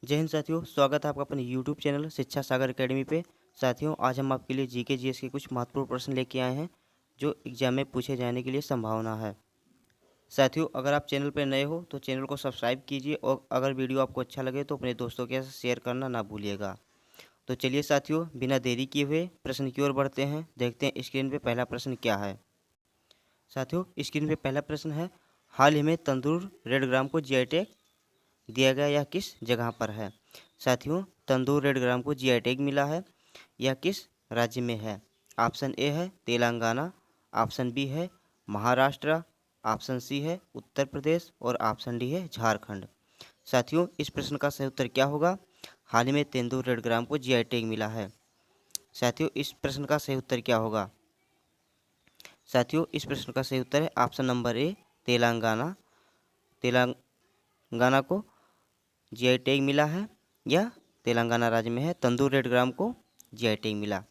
जय हिंद साथियों, स्वागत है आपका अपने YouTube चैनल शिक्षा सागर एकेडमी पे। साथियों, आज हम आपके लिए जीके जीएस के कुछ महत्वपूर्ण प्रश्न लेके आए हैं जो एग्जाम में पूछे जाने के लिए संभावना है। साथियों, अगर आप चैनल पर नए हो तो चैनल को सब्सक्राइब कीजिए और अगर वीडियो आपको अच्छा लगे तो अपने दोस्तों के साथ शेयर करना ना भूलिएगा। तो चलिए साथियों, बिना देरी किए हुए प्रश्न की ओर बढ़ते हैं। देखते हैं स्क्रीन पर पहला प्रश्न क्या है। साथियों, स्क्रीन पर पहला प्रश्न है, हाल ही में तंदूर रेड ग्राम को जीआई टैग दिया गया, यह किस जगह पर है। साथियों, तंदूर रेड ग्राम को जीआई टैग मिला है, यह किस राज्य में है। ऑप्शन ए है तेलंगाना, ऑप्शन बी है महाराष्ट्र, ऑप्शन सी है उत्तर प्रदेश और ऑप्शन डी है झारखंड। साथियों, इस प्रश्न का सही उत्तर क्या होगा। हाल ही में तंदूर रेड ग्राम को जीआई टैग मिला है। साथियों, इस प्रश्न का सही उत्तर क्या होगा। साथियों, इस प्रश्न का सही उत्तर है option number A Telangana. Telangana को जीआई टैग मिला है, यह तेलंगाना राज्य में है। तंदूर रेड ग्राम को जीआई टैग मिला।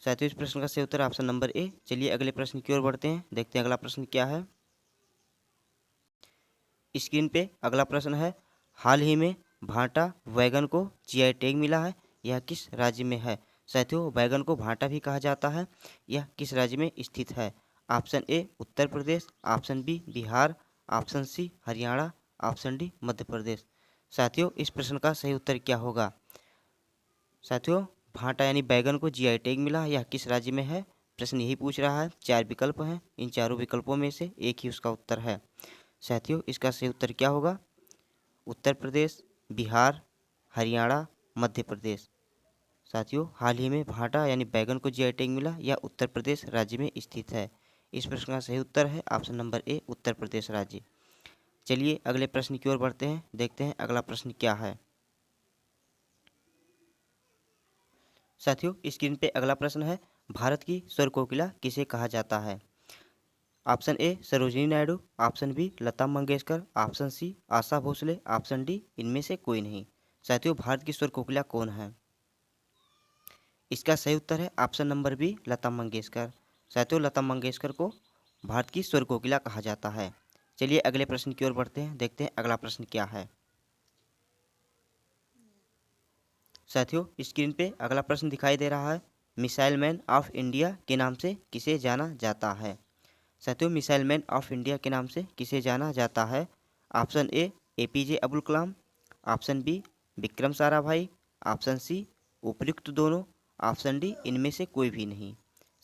साथियों, इस प्रश्न का सही उत्तर ऑप्शन नंबर ए। चलिए अगले प्रश्न की ओर बढ़ते हैं। देखते हैं अगला प्रश्न क्या है। स्क्रीन पे अगला प्रश्न है, हाल ही में भाटा वैगन को जीआई टैग मिला है, यह किस राज्य में है। साथियों, वैगन को भाटा भी कहा जाता है, यह किस राज्य में स्थित है। Option A Uttar Pradesh, option B Bihar, option C Haryana, option D Madhya Pradesh. साथियों, इस प्रश्न का सही उत्तर क्या होगा। साथियों, भाटा यानी बैगन को जीआई टैग मिला है, यह किस राज्य में है। प्रश्न यही पूछ रहा है। 4 विकल्प हैं, इन चारों विकल्पों में से एक ही उसका उत्तर है। साथियों, इसका सही उत्तर क्या होगा। उत्तर प्रदेश, बिहार, हरियाणा, मध्य प्रदेश। साथियों, हाल ही में भाटा यानी बैगन को जीआई टैग मिला, यह उत्तर प्रदेश राज्य में स्थित है। इस प्रश्न का सही उत्तर है ऑप्शन नंबर ए उत्तर प्रदेश राज्य। चलिए अगले प्रश्न की ओर बढ़ते हैं। देखते हैं अगला प्रश्न क्या है। साथियों, स्क्रीन पे अगला प्रश्न है, भारत की स्वर कोकिला किसे कहा जाता है। Option A Sarojini Naidu, option B Lata Mangeshkar, option C Asha Bhosle, option D इनमें से कोई नहीं। साथियों, भारत की स्वर कोकिला कौन है। इसका सही उत्तर है option number B Lata Mangeshkar. साथियों, लता मंगेशकर को भारत की स्वर कोकिला कहा जाता है। चलिए अगले प्रश्न की ओर बढ़ते हैं। देखते हैं अगला प्रश्न क्या है। साथियों, स्क्रीन पे अगला प्रश्न दिखाई दे रहा है, मिसाइल मैन ऑफ इंडिया के नाम से किसे जाना जाता है। साथियों, मिसाइल मैन ऑफ इंडिया के नाम से किसे जाना जाता है। Option A APJ Abdul Kalam, option B Vikram Sarabhai, option C उपयुक्त दोनों, ऑप्शन डी इनमें से कोई भी नहीं।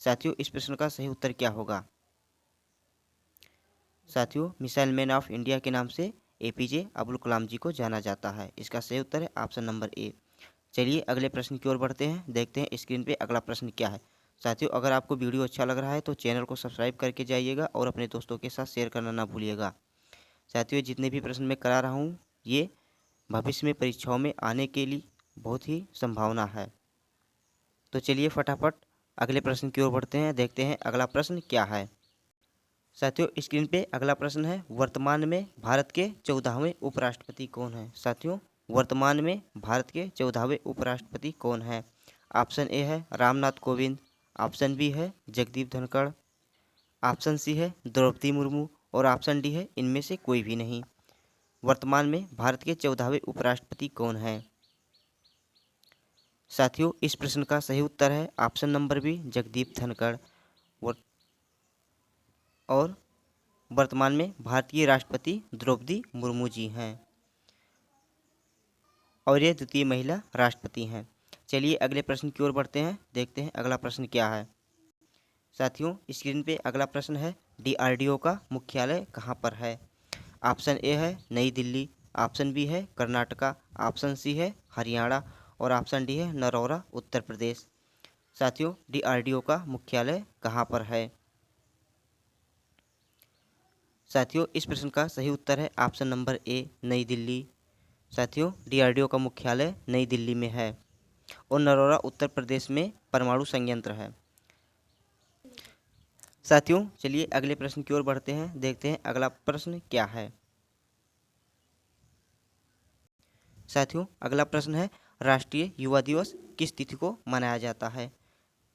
साथियों, इस प्रश्न का सही उत्तर क्या होगा। साथियों, मिसाइल मैन ऑफ इंडिया के नाम से एपीजे अब्दुल कलाम जी को जाना जाता है। इसका सही उत्तर है ऑप्शन नंबर ए। चलिए अगले प्रश्न की ओर बढ़ते हैं। देखते हैं स्क्रीन पे अगला प्रश्न क्या है। साथियों, अगर आपको वीडियो अच्छा लग रहा है तो चैनल को सब्सक्राइब करके जाइएगा और अपने दोस्तों के साथ शेयर करना ना भूलिएगा। साथियों, जितने भी प्रश्न मैं करा रहा हूँ ये भविष्य में परीक्षाओं में आने के लिए बहुत ही संभावना है। तो चलिए फटाफट अगले प्रश्न की ओर बढ़ते हैं। देखते हैं अगला प्रश्न क्या है। साथियों, स्क्रीन पे अगला प्रश्न है, वर्तमान में भारत के 14वें उपराष्ट्रपति कौन हैं। साथियों, वर्तमान में भारत के 14वें उपराष्ट्रपति कौन हैं। ऑप्शन ए है रामनाथ कोविंद, ऑप्शन बी है जगदीप धनखड़, ऑप्शन सी है द्रौपदी मुर्मू और ऑप्शन डी है इनमें से कोई भी नहीं। वर्तमान में भारत के 14वें उपराष्ट्रपति कौन हैं। साथियों, इस प्रश्न का सही उत्तर है option number B Jagdeep Dhankhar. और वर्तमान में भारत की राष्ट्रपति द्रौपदी मुर्मू जी हैं और ये द्वितीय महिला राष्ट्रपति हैं। चलिए अगले प्रश्न की ओर बढ़ते हैं। देखते हैं अगला प्रश्न क्या है। साथियों, स्क्रीन पे अगला प्रश्न है, डीआरडीओ का मुख्यालय कहाँ पर है। ऑप्शन ए है नई दिल्ली, ऑप्शन बी है कर्नाटका, ऑप्शन सी है हरियाणा और ऑप्शन डी है नरौरा उत्तर प्रदेश। साथियों, डीआरडीओ का मुख्यालय कहाँ पर है। साथियों, इस प्रश्न का सही उत्तर है ऑप्शन नंबर ए नई दिल्ली। साथियों, डीआरडीओ का मुख्यालय नई दिल्ली में है और नरौरा उत्तर प्रदेश में परमाणु संयंत्र है। साथियों, चलिए अगले प्रश्न की ओर बढ़ते हैं। देखते हैं अगला प्रश्न क्या है। साथियों, अगला प्रश्न है, राष्ट्रीय युवा दिवस किस तिथि को मनाया जाता है।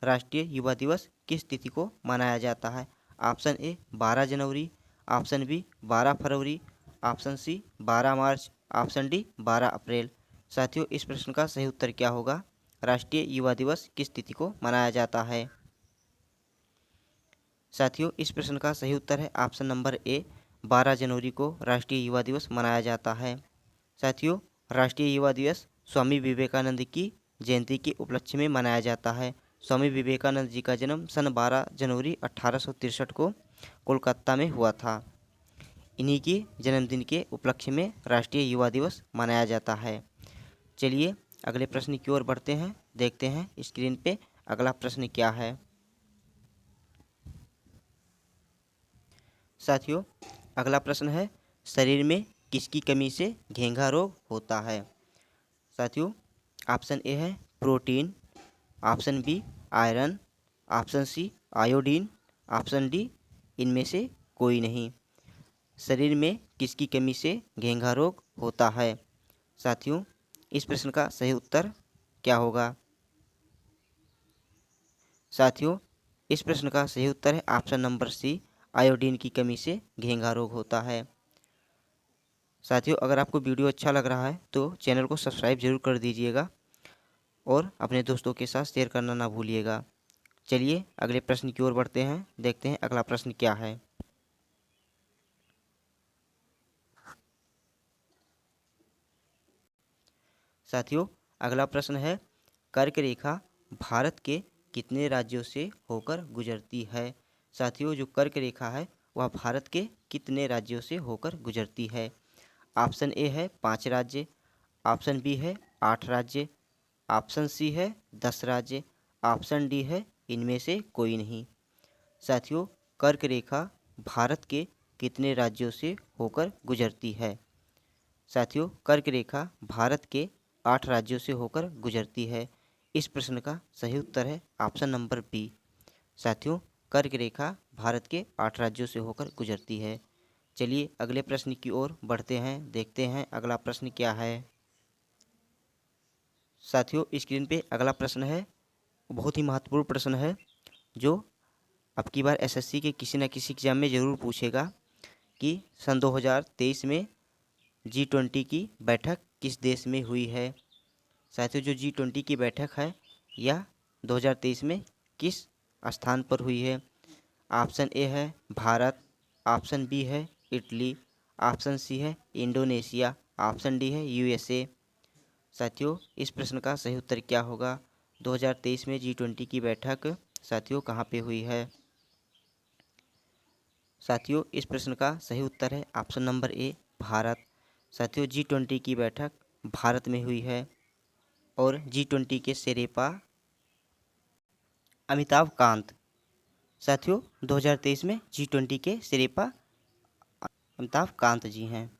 राष्ट्रीय युवा दिवस किस तिथि को मनाया जाता है। ऑप्शन ए 12 जनवरी, ऑप्शन बी 12 फरवरी, ऑप्शन सी 12 मार्च ऑप्शन डी 12 अप्रैल। साथियों, इस प्रश्न का सही उत्तर क्या होगा? राष्ट्रीय युवा दिवस किस तिथि को मनाया जाता है? साथियों, इस प्रश्न का सही उत्तर है ऑप्शन नंबर ए, 12 जनवरी को राष्ट्रीय युवा दिवस मनाया जाता है। साथियों, राष्ट्रीय युवा दिवस स्वामी विवेकानंद की जयंती के उपलक्ष्य में मनाया जाता है। स्वामी विवेकानंद जी का जन्म सन 12 जनवरी 1863 को कोलकाता में हुआ था। इन्हीं के जन्मदिन के उपलक्ष्य में राष्ट्रीय युवा दिवस मनाया जाता है। चलिए अगले प्रश्न की ओर बढ़ते हैं, देखते हैं स्क्रीन पे अगला प्रश्न क्या है। साथियों, अगला प्रश्न है, शरीर में किसकी कमी से घेंघा रोग होता है? साथियों, ऑप्शन ए है protein, option B iron, option C iodine, option D इनमें से कोई नहीं। शरीर में किसकी कमी से घेंघा रोग होता है? साथियों, इस प्रश्न का सही उत्तर क्या होगा? साथियों, इस प्रश्न का सही उत्तर है ऑप्शन नंबर सी, आयोडीन की कमी से घेंघा रोग होता है। साथियों, अगर आपको वीडियो अच्छा लग रहा है तो चैनल को सब्सक्राइब जरूर कर दीजिएगा और अपने दोस्तों के साथ शेयर करना ना भूलिएगा। चलिए अगले प्रश्न की ओर बढ़ते हैं, देखते हैं अगला प्रश्न क्या है। साथियों, अगला प्रश्न है, कर्क रेखा भारत के कितने राज्यों से होकर गुजरती है? साथियों, जो कर्क रेखा है वह भारत के कितने राज्यों से होकर गुजरती है? ऑप्शन ए है 5 राज्य, ऑप्शन बी है 8 राज्य, ऑप्शन सी है 10 राज्य, ऑप्शन डी है इनमें से कोई नहीं। साथियों, कर्क रेखा भारत के कितने राज्यों से होकर गुजरती है? साथियों, कर्क रेखा भारत के 8 राज्यों से होकर गुजरती है। इस प्रश्न का सही उत्तर है ऑप्शन नंबर बी। साथियों, कर्क रेखा भारत के 8 राज्यों से होकर गुजरती है। चलिए अगले प्रश्न की ओर बढ़ते हैं, देखते हैं अगला प्रश्न क्या है। साथियों, स्क्रीन पे अगला प्रश्न है, बहुत ही महत्वपूर्ण प्रश्न है जो अब की बार एसएससी के किसी न किसी एग्जाम में ज़रूर पूछेगा कि सन 2023 में G20 की बैठक किस देश में हुई है? साथियों, जो G20 की बैठक है यह 2023 में किस स्थान पर हुई है? ऑप्शन ए है भारत, ऑप्शन बी है इटली, ऑप्शन सी है इंडोनेशिया, ऑप्शन डी है USA। साथियों, इस प्रश्न का सही उत्तर क्या होगा? 2023 में G20 की बैठक साथियों कहाँ पे हुई है? साथियों, इस प्रश्न का सही उत्तर है ऑप्शन नंबर ए, भारत। साथियों, G20 की बैठक भारत में हुई है और G20 के शेरेपा अमिताभ कांत। साथियों, 2023 में G20 के शेरेपा अमिताभ कांत जी हैं।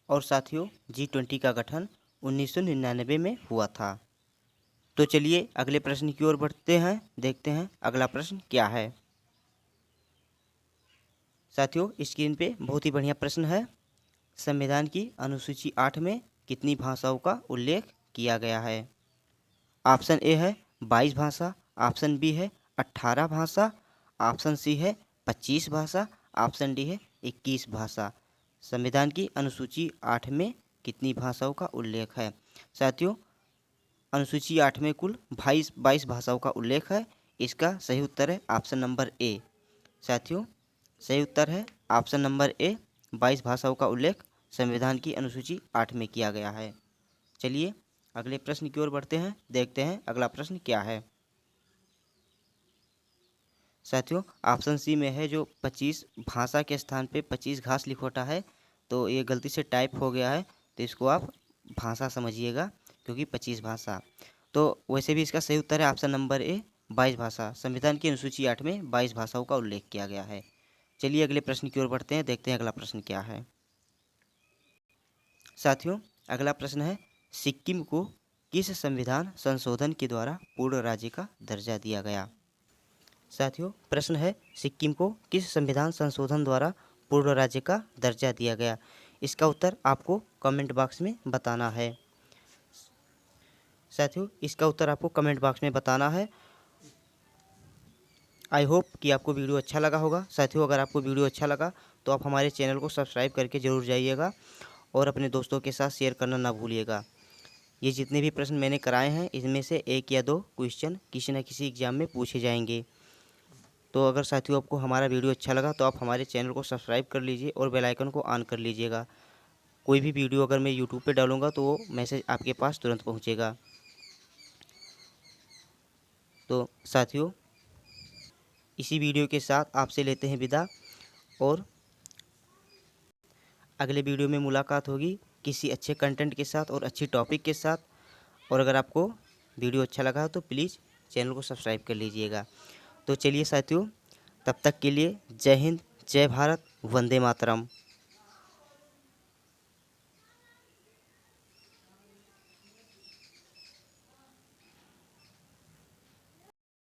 और साथियों, G20 का गठन 1999 में हुआ था। तो चलिए अगले प्रश्न की ओर बढ़ते हैं, देखते हैं अगला प्रश्न क्या है। साथियों, स्क्रीन पे बहुत ही बढ़िया प्रश्न है, संविधान की अनुसूची 8 में कितनी भाषाओं का उल्लेख किया गया है? ऑप्शन ए है 22 भाषा, ऑप्शन बी है 18 भाषा, ऑप्शन सी है 25 भाषा, ऑप्शन डी है 21 भाषा। संविधान की अनुसूची 8 में कितनी भाषाओं का उल्लेख है? साथियों, अनुसूची 8 में कुल 22 भाषाओं का उल्लेख है। इसका सही उत्तर है ऑप्शन नंबर ए। साथियों, सही उत्तर है ऑप्शन नंबर ए, 22 भाषाओं का उल्लेख संविधान की अनुसूची 8 में किया गया है। चलिए अगले प्रश्न की ओर बढ़ते हैं, देखते हैं अगला प्रश्न क्या है। साथियों, ऑप्शन सी में है जो 25 भाषा के स्थान पे 25 घास लिखोटा है, तो ये गलती से टाइप हो गया है, तो इसको आप भाषा समझिएगा क्योंकि 25 भाषा। तो वैसे भी इसका सही उत्तर है ऑप्शन नंबर ए, 22 भाषा। संविधान की अनुसूची 8 में 22 भाषाओं का उल्लेख किया गया है। चलिए अगले प्रश्न की ओर बढ़ते हैं, देखते हैं अगला प्रश्न क्या है। साथियों, अगला प्रश्न है, सिक्किम को किस संविधान संशोधन के द्वारा पूर्ण राज्य का दर्जा दिया गया? साथियों, प्रश्न है, सिक्किम को किस संविधान संशोधन द्वारा पूर्ण राज्य का दर्जा दिया गया? इसका उत्तर आपको कमेंट बॉक्स में बताना है। साथियों, इसका उत्तर आपको कमेंट बॉक्स में बताना है। आई होप कि आपको वीडियो अच्छा लगा होगा। साथियों, अगर आपको वीडियो अच्छा लगा तो आप हमारे चैनल को सब्सक्राइब करके ज़रूर जाइएगा और अपने दोस्तों के साथ शेयर करना ना भूलिएगा। ये जितने भी प्रश्न मैंने कराए हैं इनमें से 1 या 2 क्वेश्चन किसी न किसी एग्ज़ाम में पूछे जाएंगे। तो अगर साथियों आपको हमारा वीडियो अच्छा लगा तो आप हमारे चैनल को सब्सक्राइब कर लीजिए और बेल आइकन को ऑन कर लीजिएगा। कोई भी वीडियो अगर मैं यूट्यूब पे डालूँगा तो वो मैसेज आपके पास तुरंत पहुँचेगा। तो साथियों इसी वीडियो के साथ आपसे लेते हैं विदा और अगले वीडियो में मुलाकात होगी किसी अच्छे कंटेंट के साथ और अच्छी टॉपिक के साथ। और अगर आपको वीडियो अच्छा लगा तो प्लीज़ चैनल को सब्सक्राइब कर लीजिएगा। तो चलिए साथियों, तब तक के लिए जय हिंद, जय भारत, वंदे मातरम।